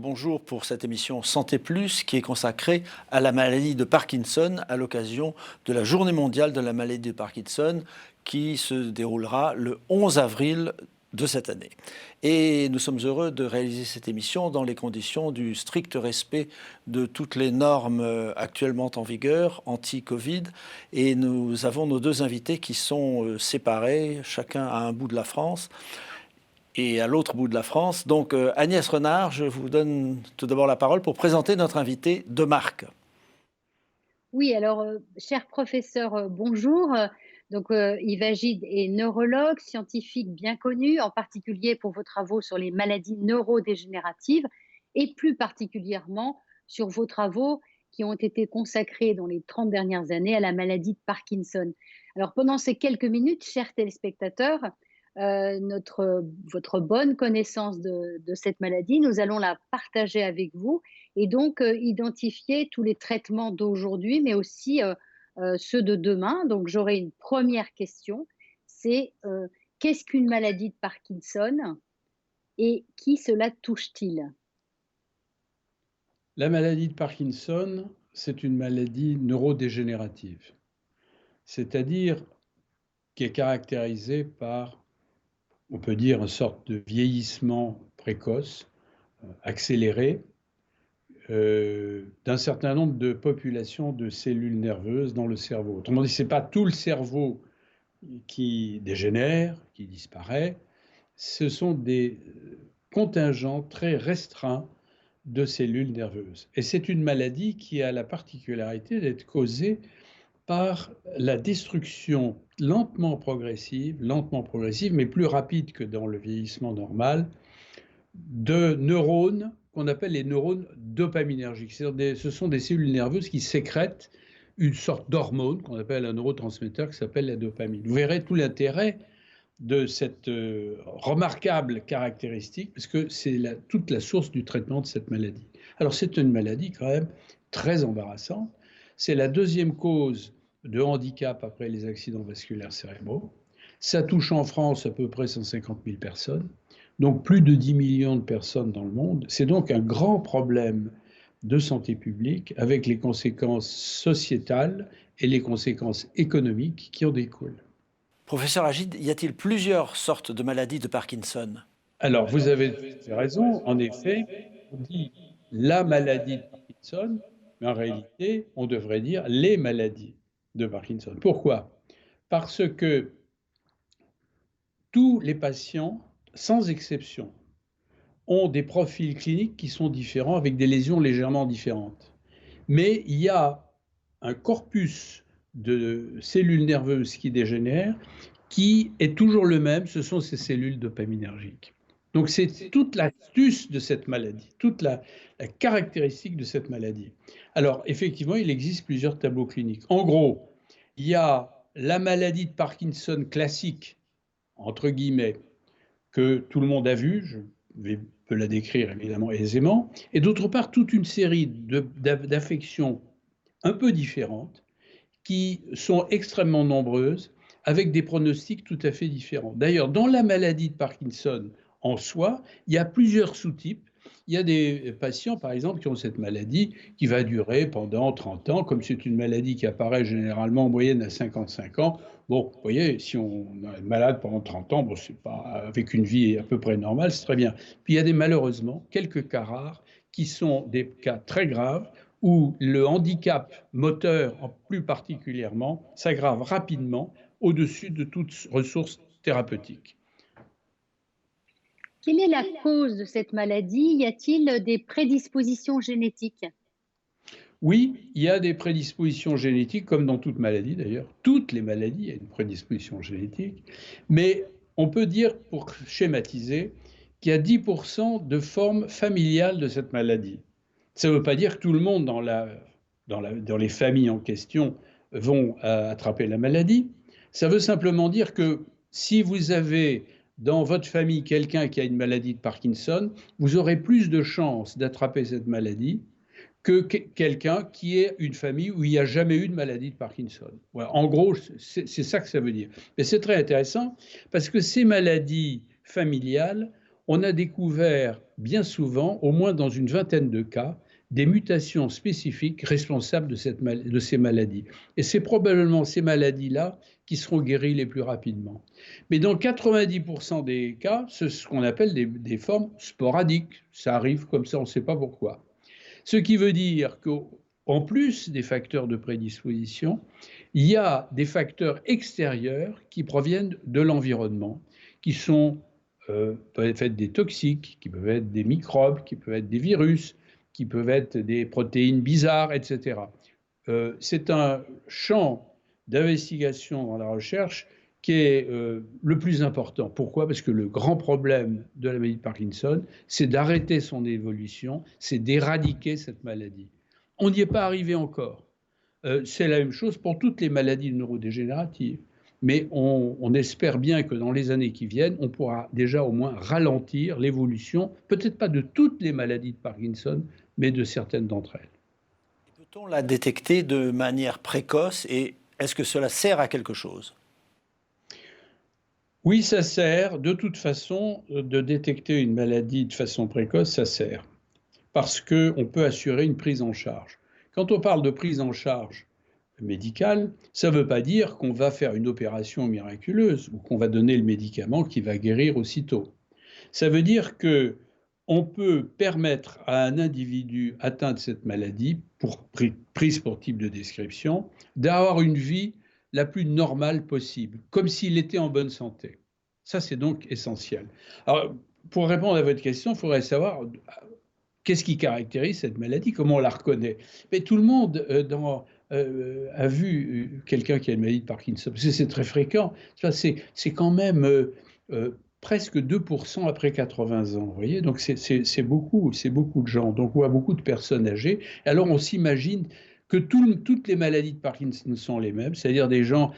bonjour pour cette émission Santé Plus qui est consacrée à la maladie de Parkinson à l'occasion de la Journée mondiale de la maladie de Parkinson qui se déroulera le 11 avril de cette année. Et nous sommes heureux de réaliser cette émission dans les conditions du strict respect de toutes les normes actuellement en vigueur, anti-Covid. Et nous avons nos deux invités qui sont séparés, chacun à un bout de la France et à l'autre bout de la France. Donc Agnès Renard, je vous donne tout d'abord la parole pour présenter notre invité de marque. Oui, alors, cher professeur, bonjour. Yves Agide est neurologue, scientifique bien connu, en particulier pour vos travaux sur les maladies neurodégénératives et plus particulièrement sur vos travaux qui ont été consacrés dans les 30 dernières années à la maladie de Parkinson. Alors, pendant ces quelques minutes, chers téléspectateurs, votre bonne connaissance de cette maladie, nous allons la partager avec vous et donc identifier tous les traitements d'aujourd'hui, mais aussi ceux de demain. Donc j'aurai une première question, c'est qu'est-ce qu'une maladie de Parkinson et qui cela touche-t-il? La maladie de Parkinson, c'est une maladie neurodégénérative, c'est-à-dire qui est caractérisée par, on peut dire, une sorte de vieillissement précoce, accéléré, d'un certain nombre de populations de cellules nerveuses dans le cerveau. Autrement dit, ce n'est pas tout le cerveau qui dégénère, qui disparaît, ce sont des contingents très restreints de cellules nerveuses. Et c'est une maladie qui a la particularité d'être causée par la destruction lentement progressive, mais plus rapide que dans le vieillissement normal, de neurones qu'on appelle les neurones dopaminergiques. Ce sont des cellules nerveuses qui sécrètent une sorte d'hormone qu'on appelle un neurotransmetteur qui s'appelle la dopamine. Vous verrez tout l'intérêt de cette remarquable caractéristique, parce que c'est toute la source du traitement de cette maladie. Alors c'est une maladie quand même très embarrassante. C'est la deuxième cause de handicap après les accidents vasculaires cérébraux. Ça touche en France à peu près 150 000 personnes, donc plus de 10 millions de personnes dans le monde. C'est donc un grand problème de santé publique avec les conséquences sociétales et les conséquences économiques qui en découlent. Professeur Agide, y a-t-il plusieurs sortes de maladies de Parkinson? Alors, vous avez raison. En effet, on dit la maladie de Parkinson, mais en réalité, on devrait dire les maladies de Parkinson. Pourquoi? Parce que tous les patients, sans exception, ont des profils cliniques qui sont différents, avec des lésions légèrement différentes. Mais il y a un corpus de cellules nerveuses qui dégénèrent qui est toujours le même, ce sont ces cellules dopaminergiques. Donc c'est toute l'astuce de cette maladie, toute la caractéristique de cette maladie. Alors effectivement, il existe plusieurs tableaux cliniques. En gros, il y a la maladie de Parkinson classique, entre guillemets, que tout le monde a vue, je peux la décrire évidemment aisément, et d'autre part toute une série d'affections un peu différentes qui sont extrêmement nombreuses, avec des pronostics tout à fait différents. D'ailleurs, dans la maladie de Parkinson en soi, il y a plusieurs sous-types. Il y a des patients, par exemple, qui ont cette maladie qui va durer pendant 30 ans, comme c'est une maladie qui apparaît généralement en moyenne à 55 ans. Bon, vous voyez, si on est malade pendant 30 ans, bon, c'est pas avec une vie à peu près normale, c'est très bien. Puis il y a malheureusement quelques cas rares qui sont des cas très graves où le handicap moteur, en plus particulièrement, s'aggrave rapidement au-dessus de toute ressource thérapeutique. Quelle est la cause de cette maladie? Y a-t-il des prédispositions génétiques? Oui, il y a des prédispositions génétiques, comme dans toute maladie d'ailleurs. Toutes les maladies, il y a une prédisposition génétique. Mais on peut dire, pour schématiser, qu'il y a 10% de formes familiales de cette maladie. Ça ne veut pas dire que tout le monde dans les familles en question vont attraper la maladie. Ça veut simplement dire que si vous avez dans votre famille quelqu'un qui a une maladie de Parkinson, vous aurez plus de chances d'attraper cette maladie que quelqu'un qui ait une famille où il n'y a jamais eu de maladie de Parkinson. Voilà. En gros, c'est ça que ça veut dire. Mais c'est très intéressant parce que ces maladies familiales on a découvert bien souvent, au moins dans une vingtaine de cas, des mutations spécifiques responsables de ces maladies. Et c'est probablement ces maladies-là qui seront guéries les plus rapidement. Mais dans 90% des cas, c'est ce qu'on appelle des formes sporadiques. Ça arrive comme ça, on ne sait pas pourquoi. Ce qui veut dire qu'en plus des facteurs de prédisposition, il y a des facteurs extérieurs qui proviennent de l'environnement, qui peuvent être des toxiques, qui peuvent être des microbes, qui peuvent être des virus, qui peuvent être des protéines bizarres, etc. C'est un champ d'investigation dans la recherche qui est le plus important. Pourquoi? Parce que le grand problème de la maladie de Parkinson, c'est d'arrêter son évolution, c'est d'éradiquer cette maladie. On n'y est pas arrivé encore. C'est la même chose pour toutes les maladies neurodégénératives. Mais on espère bien que dans les années qui viennent, on pourra déjà au moins ralentir l'évolution, peut-être pas de toutes les maladies de Parkinson, mais de certaines d'entre elles. Peut-on la détecter de manière précoce et est-ce que cela sert à quelque chose? Oui, ça sert. De toute façon, de détecter une maladie de façon précoce, ça sert. Parce qu'on peut assurer une prise en charge. Quand on parle de prise en charge médicale, ça ne veut pas dire qu'on va faire une opération miraculeuse ou qu'on va donner le médicament qui va guérir aussitôt. Ça veut dire qu'on peut permettre à un individu atteint de cette maladie, prise pour type de description, d'avoir une vie la plus normale possible, comme s'il était en bonne santé. Ça, c'est donc essentiel. Alors, pour répondre à votre question, il faudrait savoir qu'est-ce qui caractérise cette maladie, comment on la reconnaît. Mais tout le monde a vu quelqu'un qui a une maladie de Parkinson, parce que c'est très fréquent. C'est quand même presque 2% après 80 ans, vous voyez, donc c'est beaucoup de gens, donc on voit beaucoup de personnes âgées. Alors on s'imagine que toutes les maladies de Parkinson sont les mêmes, c'est-à-dire des gens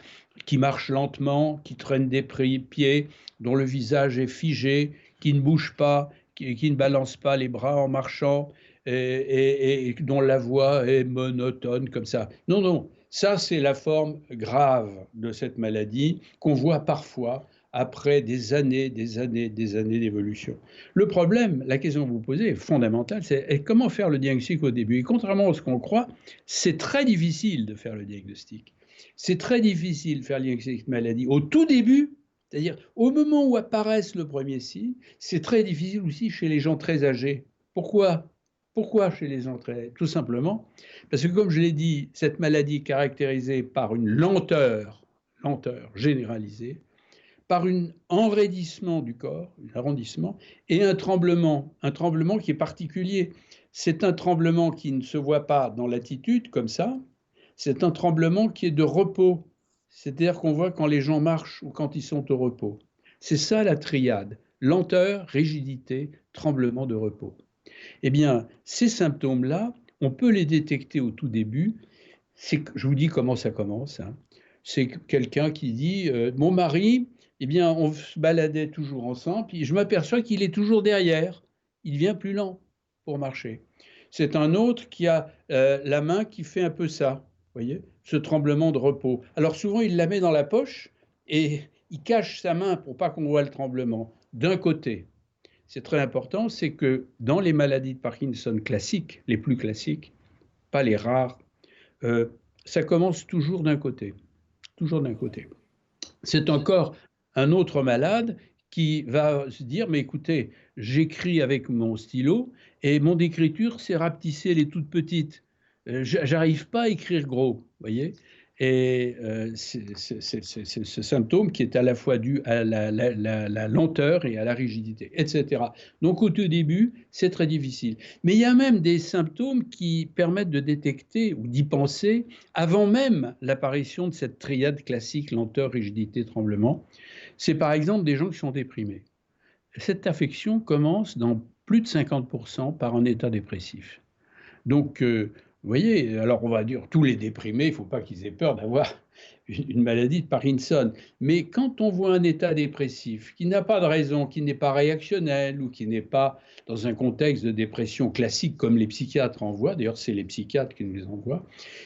qui marchent lentement, qui traînent des pieds, dont le visage est figé, qui ne bougent pas, qui ne balancent pas les bras en marchant, et dont la voix est monotone comme ça. Non, non, ça c'est la forme grave de cette maladie qu'on voit parfois après des années d'évolution. Le problème, la question que vous posez est fondamentale, c'est comment faire le diagnostic au début. Et contrairement à ce qu'on croit, c'est très difficile de faire le diagnostic. C'est très difficile de faire le diagnostic de maladie au tout début, c'est-à-dire au moment où apparaissent le premier signe. C'est très difficile aussi chez les gens très âgés. Pourquoi chez les gens très âgés? Tout simplement parce que, comme je l'ai dit, cette maladie est caractérisée par une lenteur généralisée, par un enraidissement du corps, un arrondissement, et un tremblement qui est particulier. C'est un tremblement qui ne se voit pas dans l'attitude, comme ça, c'est un tremblement qui est de repos, c'est-à-dire qu'on voit quand les gens marchent ou quand ils sont au repos. C'est ça la triade, lenteur, rigidité, tremblement de repos. Eh bien, ces symptômes-là, on peut les détecter au tout début. Je vous dis comment ça commence. C'est quelqu'un qui dit mon mari, eh bien, on se baladait toujours ensemble, puis je m'aperçois qu'il est toujours derrière. Il devient plus lent pour marcher. C'est un autre qui a la main qui fait un peu ça, vous voyez, ce tremblement de repos. Alors souvent, il la met dans la poche et il cache sa main pour pas qu'on voit le tremblement. D'un côté, c'est très important, c'est que dans les maladies de Parkinson classiques, les plus classiques, pas les rares, ça commence toujours d'un côté. Toujours d'un côté. C'est encore un autre malade qui va se dire, mais écoutez, j'écris avec mon stylo et mon écriture s'est rapetissée, elle est toute petite. J'arrive pas à écrire gros, vous voyez. Et c'est ce symptôme qui est à la fois dû à la lenteur et à la rigidité, etc. Donc au tout début, c'est très difficile. Mais il y a même des symptômes qui permettent de détecter ou d'y penser avant même l'apparition de cette triade classique, lenteur, rigidité, tremblement. C'est par exemple des gens qui sont déprimés. Cette affection commence dans plus de 50% par un état dépressif. Donc, vous voyez, alors on va dire tous les déprimés, il ne faut pas qu'ils aient peur d'avoir une maladie de Parkinson. Mais quand on voit un état dépressif qui n'a pas de raison, qui n'est pas réactionnel ou qui n'est pas dans un contexte de dépression classique comme les psychiatres envoient, d'ailleurs c'est les psychiatres qui nous les envoient,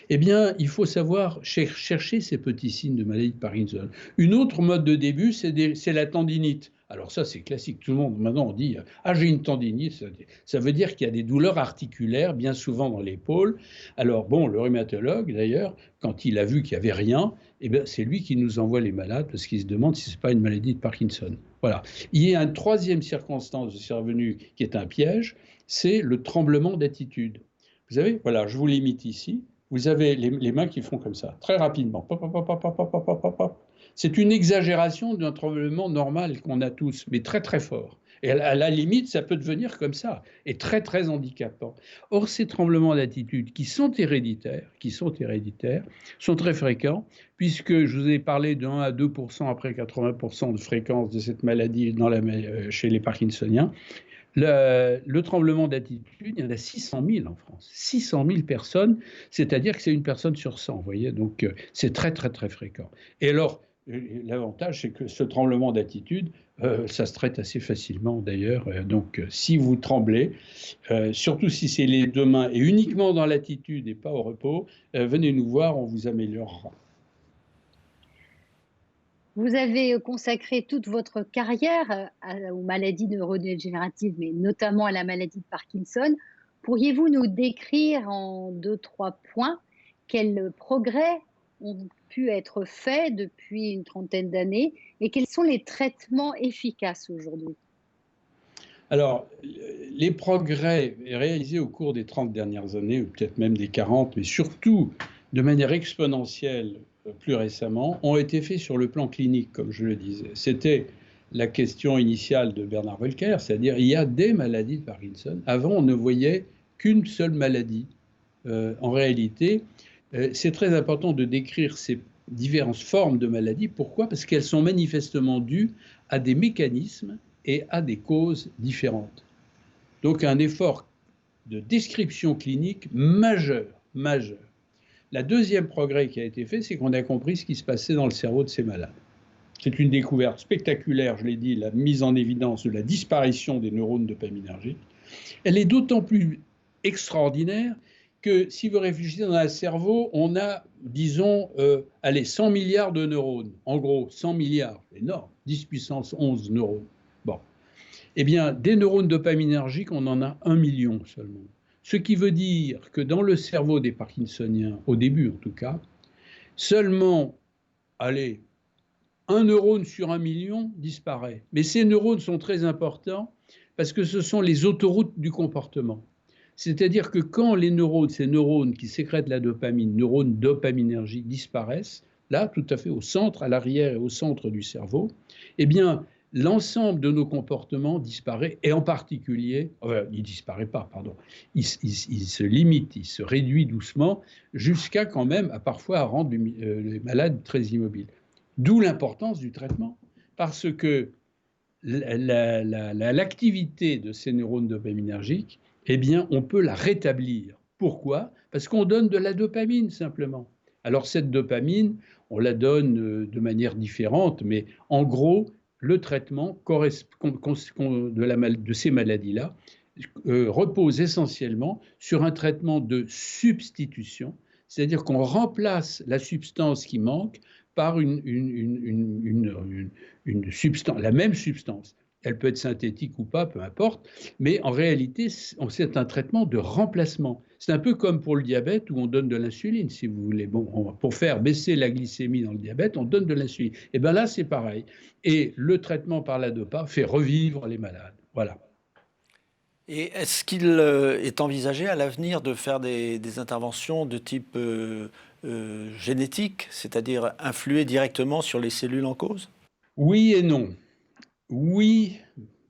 eh bien il faut savoir chercher ces petits signes de maladie de Parkinson. Une autre mode de début, c'est la tendinite. Alors ça, c'est classique. Tout le monde, maintenant, on dit « Ah, j'ai une tendinite ». Ça veut dire qu'il y a des douleurs articulaires, bien souvent dans l'épaule. Alors bon, le rhumatologue, d'ailleurs, quand il a vu qu'il n'y avait rien, eh bien, c'est lui qui nous envoie les malades parce qu'il se demande si ce n'est pas une maladie de Parkinson. Voilà. Il y a une troisième circonstance de survenue qui est un piège, c'est le tremblement d'attitude. Vous savez, voilà, je vous l'imite ici. Vous avez les mains qui font comme ça, très rapidement. Pop, pop, pop, pop, pop, pop, pop, pop. C'est une exagération d'un tremblement normal qu'on a tous, mais très très fort. Et à la limite, ça peut devenir comme ça, et très très handicapant. Or, ces tremblements d'attitude qui sont héréditaires, sont très fréquents, puisque je vous ai parlé de 1 à 2% après 80% de fréquence de cette maladie chez les Parkinsoniens. Le tremblement d'attitude, il y en a 600 000 en France. 600 000 personnes, c'est-à-dire que c'est une personne sur 100, vous voyez, donc c'est très très très fréquent. Et alors, l'avantage, c'est que ce tremblement d'attitude, ça se traite assez facilement d'ailleurs. Donc, si vous tremblez, surtout si c'est les deux mains et uniquement dans l'attitude et pas au repos, venez nous voir, on vous améliorera. Vous avez consacré toute votre carrière aux maladies neurodégénératives, mais notamment à la maladie de Parkinson. Pourriez-vous nous décrire en 2-3 points quels progrès ont pu être faits depuis une trentaine d'années et quels sont les traitements efficaces aujourd'hui? Alors, les progrès réalisés au cours des 30 dernières années, ou peut-être même des 40, mais surtout de manière exponentielle plus récemment, ont été faits sur le plan clinique, comme je le disais. C'était la question initiale de Bernard Volcker, c'est-à-dire il y a des maladies de Parkinson. Avant, on ne voyait qu'une seule maladie. En réalité, c'est très important de décrire ces diverses formes de maladies. Pourquoi? Parce qu'elles sont manifestement dues à des mécanismes et à des causes différentes. Donc un effort de description clinique majeur. La deuxième progrès qui a été fait, c'est qu'on a compris ce qui se passait dans le cerveau de ces malades. C'est une découverte spectaculaire, je l'ai dit, la mise en évidence de la disparition des neurones dopaminergiques. Elle est d'autant plus extraordinaire que si vous réfléchissez dans un cerveau, on a, disons, 100 milliards de neurones. En gros, 100 milliards, énorme, 10 puissance 11 neurones. Bon. Eh bien, des neurones dopaminergiques, on en a 1 million seulement. Ce qui veut dire que dans le cerveau des Parkinsoniens, au début en tout cas, seulement, allez, un neurone sur 1 million disparaît. Mais ces neurones sont très importants parce que ce sont les autoroutes du comportement. C'est-à-dire que quand ces neurones qui sécrètent la dopamine, neurones dopaminergiques, disparaissent, là, tout à fait au centre, à l'arrière et au centre du cerveau, eh bien, l'ensemble de nos comportements disparaît, et en particulier, il ne disparaît pas, pardon, il se limite, il se réduit doucement, jusqu'à quand même, parfois, à rendre les malades très immobiles. D'où l'importance du traitement, parce que l'activité de ces neurones dopaminergiques, eh bien, on peut la rétablir. Pourquoi? Parce qu'on donne de la dopamine, simplement. Alors, cette dopamine, on la donne de manière différente, mais en gros, le traitement de ces maladies-là repose essentiellement sur un traitement de substitution, c'est-à-dire qu'on remplace la substance qui manque par une substance, la même substance. Elle peut être synthétique ou pas, peu importe, mais en réalité, c'est un traitement de remplacement. C'est un peu comme pour le diabète où on donne de l'insuline, si vous voulez. Bon, pour faire baisser la glycémie dans le diabète, on donne de l'insuline. Et bien là, c'est pareil. Et le traitement par la dopa fait revivre les malades. Voilà. Et est-ce qu'il est envisagé à l'avenir de faire des interventions de type génétique, c'est-à-dire influer directement sur les cellules en cause? Oui et non. Oui,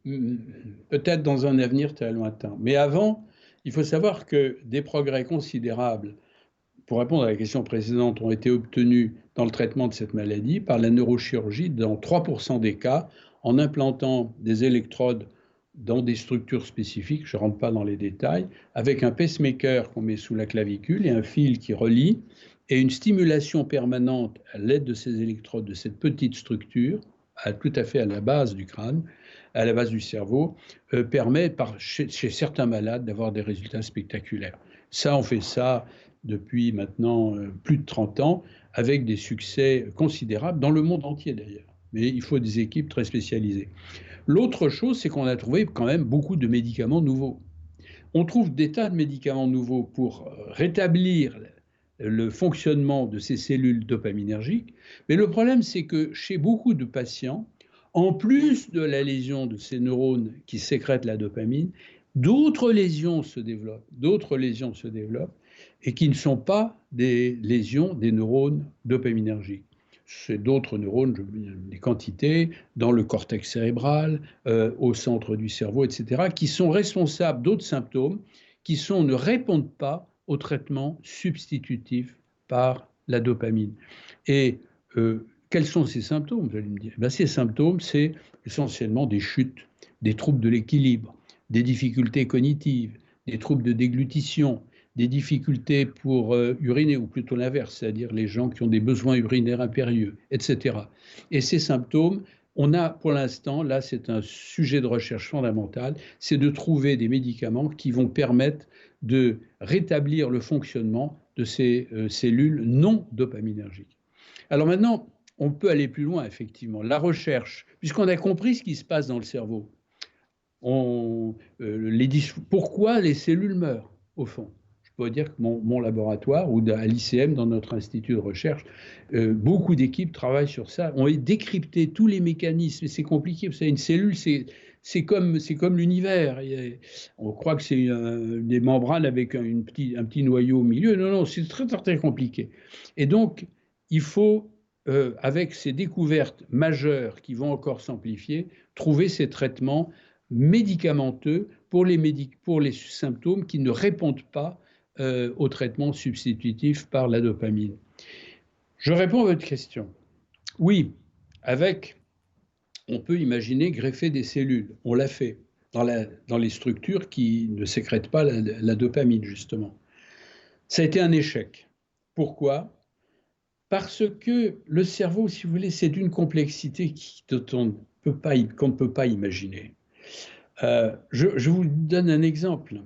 peut-être dans un avenir très lointain. Mais avant, il faut savoir que des progrès considérables, pour répondre à la question précédente, ont été obtenus dans le traitement de cette maladie par la neurochirurgie dans 3% des cas, en implantant des électrodes dans des structures spécifiques, je ne rentre pas dans les détails, avec un pacemaker qu'on met sous la clavicule et un fil qui relie, et une stimulation permanente à l'aide de ces électrodes, de cette petite structure, tout à fait à la base du crâne, à la base du cerveau, permet chez certains malades d'avoir des résultats spectaculaires. Ça, on fait ça depuis maintenant plus de 30 ans, avec des succès considérables dans le monde entier d'ailleurs. mais il faut des équipes très spécialisées. L'autre chose, c'est qu'on a trouvé quand même beaucoup de médicaments nouveaux. On trouve des tas de médicaments nouveaux pour rétablir le fonctionnement de ces cellules dopaminergiques, mais le problème, c'est que chez beaucoup de patients, en plus de la lésion de ces neurones qui sécrètent la dopamine, d'autres lésions se développent, et qui ne sont pas des lésions des neurones dopaminergiques. C'est d'autres neurones, des quantités, dans le cortex cérébral, au centre du cerveau, etc., qui sont responsables d'autres symptômes qui ne répondent pas au traitement substitutif par la dopamine. Et quels sont ces symptômes, vous allez me dire? Ces symptômes, c'est essentiellement des chutes, des troubles de l'équilibre, des difficultés cognitives, des troubles de déglutition, des difficultés pour uriner, ou plutôt l'inverse, c'est-à-dire les gens qui ont des besoins urinaires impérieux, etc. Et ces symptômes, on a pour l'instant, là c'est un sujet de recherche fondamental, c'est de trouver des médicaments qui vont permettre de rétablir le fonctionnement de ces cellules non dopaminergiques. Alors maintenant, on peut aller plus loin, effectivement. La recherche, puisqu'on a compris ce qui se passe dans le cerveau, pourquoi les cellules meurent, au fond. Je peux dire que mon laboratoire, ou à l'ICM, dans notre institut de recherche, beaucoup d'équipes travaillent sur ça. On a décrypté tous les mécanismes, et c'est compliqué. Vous savez, une cellule, c'est comme l'univers. On croit que c'est des membranes avec un petit noyau au milieu. Non, non, c'est très, très, très compliqué. Et donc, il faut, avec ces découvertes majeures qui vont encore s'amplifier, trouver ces traitements médicamenteux pour les symptômes qui ne répondent pas au traitement substitutif par la dopamine. Je réponds à votre question. Oui, on peut imaginer greffer des cellules. On l'a fait dans les structures qui ne sécrètent pas la dopamine, justement. Ça a été un échec. Pourquoi? Parce que le cerveau, si vous voulez, c'est d'une complexité qu'on ne peut pas imaginer. Je vous donne un exemple.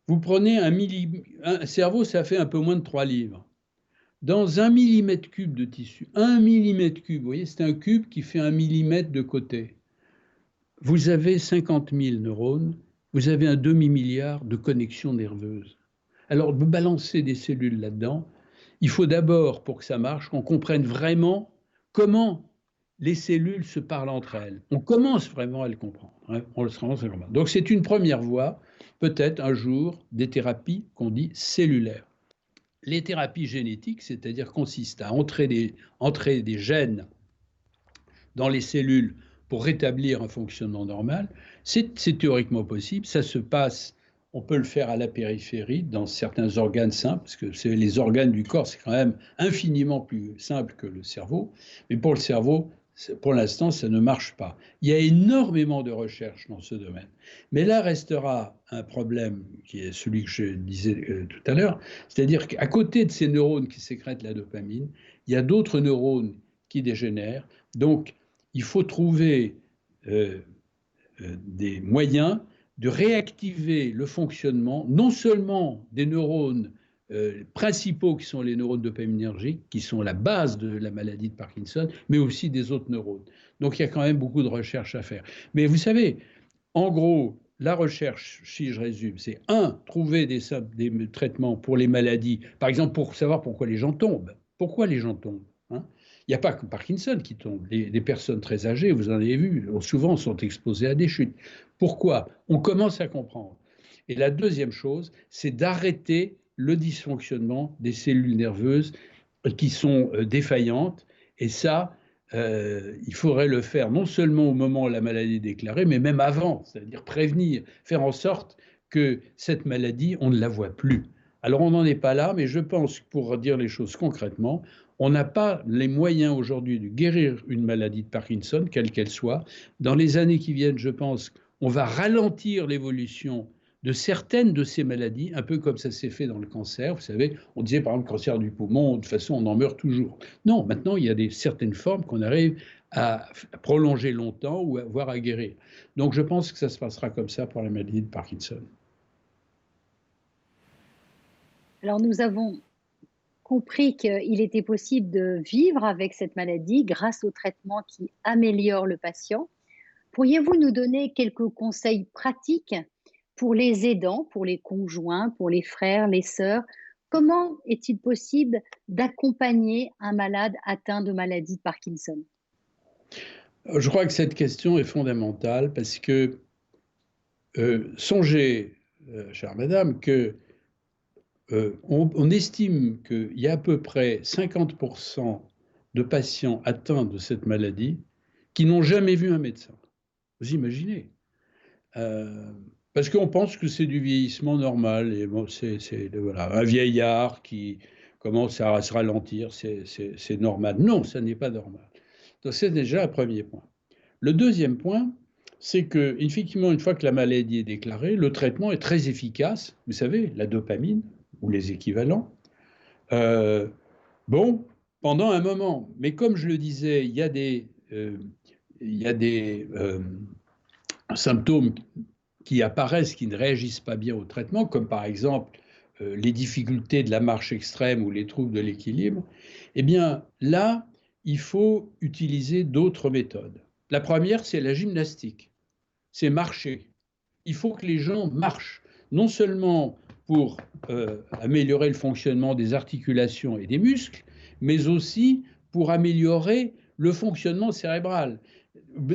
Vous prenez un cerveau, ça fait un peu moins de 3 livres. Dans 1 millimètre cube de tissu, 1 millimètre cube, vous voyez, c'est un cube qui fait 1 millimètre de côté. Vous avez 50 000 neurones, vous avez un demi-milliard de connexions nerveuses. Alors, de balancer des cellules là-dedans, il faut d'abord, pour que ça marche, qu'on comprenne vraiment comment les cellules se parlent entre elles. On commence vraiment à le comprendre. Donc c'est une première voie, peut-être un jour, des thérapies qu'on dit cellulaires. Les thérapies génétiques, c'est-à-dire consistent à entrer des gènes dans les cellules pour rétablir un fonctionnement normal, c'est théoriquement possible. Ça se passe, on peut le faire à la périphérie, dans certains organes simples, parce que les organes du corps, c'est quand même infiniment plus simple que le cerveau. Mais pour le cerveau, pour l'instant, ça ne marche pas. Il y a énormément de recherches dans ce domaine. Mais là restera un problème qui est celui que je disais tout à l'heure, c'est-à-dire qu'à côté de ces neurones qui sécrètent la dopamine, il y a d'autres neurones qui dégénèrent. Donc, il faut trouver des moyens de réactiver le fonctionnement, non seulement des neurones principaux qui sont les neurones dopaminergiques, qui sont la base de la maladie de Parkinson, mais aussi des autres neurones. Donc il y a quand même beaucoup de recherches à faire. Mais vous savez, en gros, la recherche, si je résume, c'est trouver des traitements pour les maladies, par exemple pour savoir pourquoi les gens tombent. Pourquoi les gens tombent, hein? Il n'y a pas que Parkinson qui tombe. Les personnes très âgées, vous en avez vu, souvent sont exposées à des chutes. Pourquoi? On commence à comprendre. Et la deuxième chose, c'est d'arrêter le dysfonctionnement des cellules nerveuses qui sont défaillantes. Et ça, il faudrait le faire non seulement au moment où la maladie est déclarée, mais même avant, c'est-à-dire prévenir, faire en sorte que cette maladie, on ne la voit plus. Alors on n'en est pas là, mais je pense que pour dire les choses concrètement, on n'a pas les moyens aujourd'hui de guérir une maladie de Parkinson, quelle qu'elle soit. Dans les années qui viennent, je pense qu'on va ralentir l'évolution de certaines de ces maladies, un peu comme ça s'est fait dans le cancer. Vous savez, on disait par exemple le cancer du poumon, de toute façon on en meurt toujours. Non, maintenant il y a certaines formes qu'on arrive à prolonger longtemps ou voire à guérir. Donc je pense que ça se passera comme ça pour la maladie de Parkinson. Alors nous avons compris qu'il était possible de vivre avec cette maladie grâce aux traitements qui améliorent le patient. Pourriez-vous nous donner quelques conseils pratiques pour les aidants, pour les conjoints, pour les frères, les sœurs? Comment est-il possible d'accompagner un malade atteint de maladie de Parkinson? Je crois que cette question est fondamentale parce que songez, chère madame, que on estime qu'il y a à peu près 50% de patients atteints de cette maladie qui n'ont jamais vu un médecin. Vous imaginez? Euh, Parce qu'on pense que c'est du vieillissement normal. Et bon, c'est voilà, un vieillard qui commence à se ralentir, c'est normal. Non, ça n'est pas normal. Donc c'est déjà un premier point. Le deuxième point, c'est que, effectivement, une fois que la maladie est déclarée, le traitement est très efficace. Vous savez, la dopamine ou les équivalents. Euh, bon, pendant un moment. Mais comme je le disais, il y a des symptômes qui apparaissent, qui ne réagissent pas bien au traitement, comme par exemple les difficultés de la marche extrême ou les troubles de l'équilibre. Eh bien, là, il faut utiliser d'autres méthodes. La première, c'est la gymnastique, c'est marcher. Il faut que les gens marchent, non seulement pour améliorer le fonctionnement des articulations et des muscles, mais aussi pour améliorer le fonctionnement cérébral,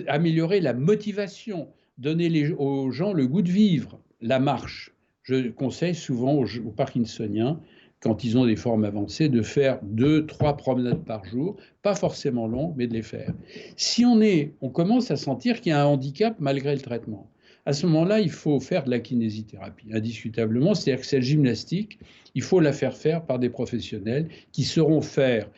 améliorer la motivation, donner aux gens le goût de vivre, la marche. Je conseille souvent aux Parkinsoniens, quand ils ont des formes avancées, de faire 2-3 promenades par jour, pas forcément longues, mais de les faire. Si on commence à sentir qu'il y a un handicap malgré le traitement, à ce moment-là, il faut faire de la kinésithérapie, indiscutablement. C'est-à-dire que cette gymnastique, il faut la faire par des professionnels qui sauront faire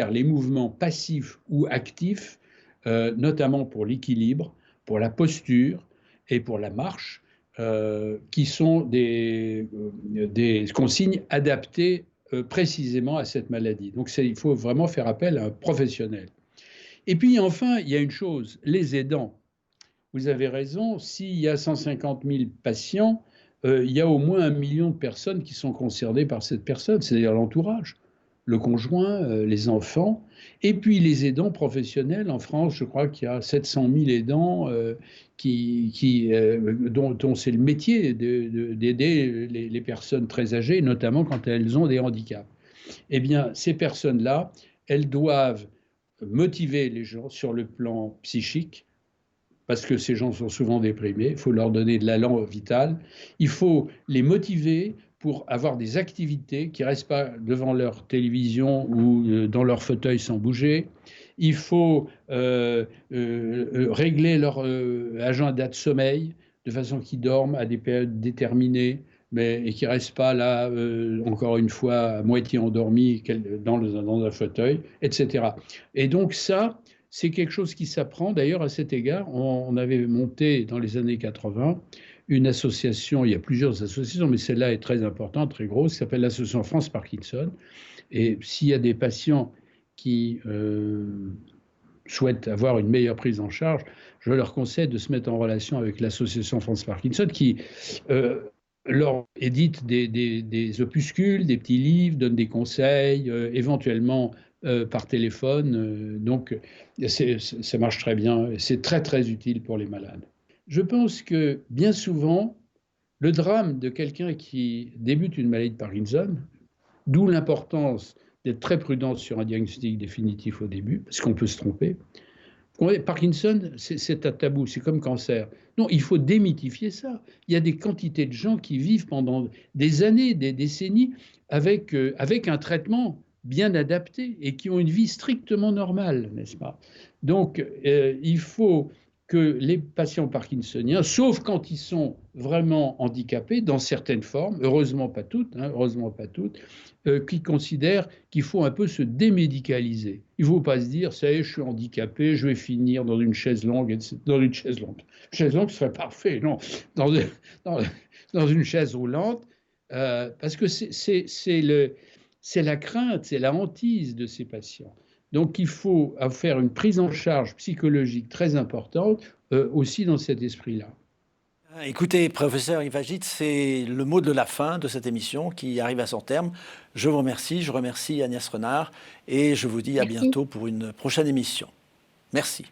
les mouvements passifs ou actifs, notamment pour l'équilibre, pour la posture et pour la marche, qui sont des consignes adaptées précisément à cette maladie. Donc il faut vraiment faire appel à un professionnel. Et puis enfin, il y a une chose, les aidants. Vous avez raison, s'il y a 150 000 patients, il y a au moins 1 million de personnes qui sont concernées par cette personne, c'est-à-dire l'entourage, le conjoint, les enfants, et puis les aidants professionnels. En France, je crois qu'il y a 700 000 aidants dont c'est le métier d'aider les personnes très âgées, notamment quand elles ont des handicaps. Eh bien, ces personnes-là, elles doivent motiver les gens sur le plan psychique, parce que ces gens sont souvent déprimés, il faut leur donner de l'allant vital, il faut les motiver pour avoir des activités qui ne restent pas devant leur télévision ou dans leur fauteuil sans bouger. Il faut régler leur agenda de sommeil de façon qu'ils dorment à des périodes déterminées, et qui ne restent pas là, encore une fois, à moitié endormis dans un fauteuil, etc. Et donc ça, c'est quelque chose qui s'apprend. D'ailleurs, à cet égard, on avait monté dans les années 80 une association, il y a plusieurs associations, mais celle-là est très importante, très grosse, qui s'appelle l'Association France Parkinson. Et s'il y a des patients qui souhaitent avoir une meilleure prise en charge, je leur conseille de se mettre en relation avec l'Association France Parkinson qui leur édite des opuscules, des petits livres, donne des conseils, éventuellement par téléphone. Donc, ça marche très bien. C'est très, très utile pour les malades. Je pense que bien souvent, le drame de quelqu'un qui débute une maladie de Parkinson, d'où l'importance d'être très prudent sur un diagnostic définitif au début, parce qu'on peut se tromper. Parkinson, c'est un tabou, c'est comme cancer. Non, il faut démythifier ça. Il y a des quantités de gens qui vivent pendant des années, des décennies, avec un traitement bien adapté et qui ont une vie strictement normale, n'est-ce pas? Donc, il faut que les patients parkinsoniens, sauf quand ils sont vraiment handicapés, dans certaines formes, heureusement pas toutes, qui considèrent qu'il faut un peu se démédicaliser. Il ne faut pas se dire, ça y est, je suis handicapé, je vais finir dans une chaise longue. Dans une chaise longue. Une chaise longue serait parfait, non. Dans une chaise roulante, parce que c'est la crainte, c'est la hantise de ces patients. Donc il faut faire une prise en charge psychologique très importante aussi dans cet esprit-là. Écoutez, professeur Ivagit, c'est le mot de la fin de cette émission qui arrive à son terme. Je vous remercie, je remercie Agnès Renard et je vous dis à Merci. bientôt pour une prochaine émission. Merci.